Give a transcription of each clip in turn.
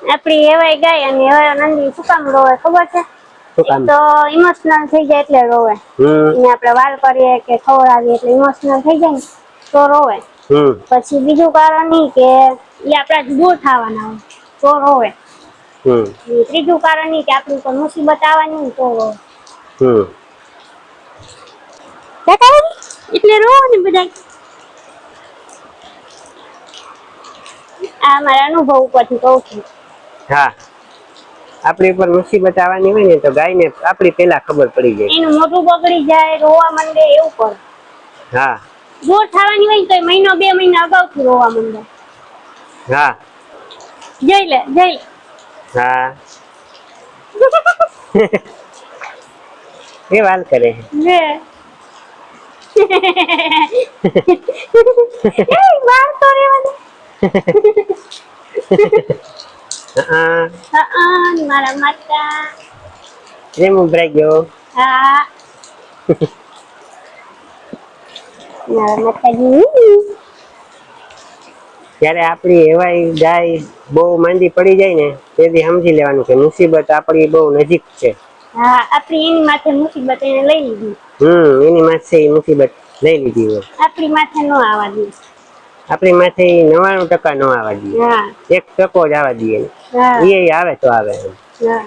આપડી એવાય ગાય અને એવાય નંદી શું કામ રોવે ખબર છે? તો ઇમોશનલ થઈ જાય એટલે રોવે. એને આપણે વાલ કરીએ કે ખવડાવીએ એટલે ઇમોશનલ થઈ જાય ને તો રોવે. પછી બીજું કારણ ઈ કે એ આપડા દૂર થવાના હોય તો રોવે. ત્રીજું કારણ ઈ કે આપણી ઉપર મુસીબત આવવાની ને તો રોવે. એટલે રોવે ને બધાય. આ મારા અનુભવ ઉપરથી કઉ છું. હા, આપણી ઉપર મુસીબત આવવાની હોય ને તો ગાયને આપડી પેલા ખબર પડી જાય. એનું મોઢું બગડી જાય, રોવા માંડે એવું કરે. હા. દૂર થવાની હોય તો મહિનો 2 મહિના અગાઉથી રોવા માંડે. હા. જોઈ લે. હા. એ વાલ કરે. લે. એ મારતો રેવા દે. મારા માથા. કેમ ઉભરાઈ ગયો? હા. મારા માતાજી. જયારે આપડી એવાય ગાય બહુ માંદી પડી જાય ને તેથી સમજી લેવાનું કે મુસીબત આપડી બહુ નજીક છે. હા, આપડી એની માથે મુસીબત એને લઈ લીધી. એની માથે મુસીબત લઈ લીધી હોય. આપડી માથે ન આવવા દે. આપડી માથે 99% ન આવવા દઈએ. 1% જ આવવા દઈએ. એ આવે તો આવે. હા.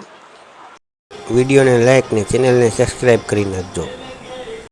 વિડીયોને લાઈક ને ચેનલને સબસ્ક્રાઈબ કરી નાખજો.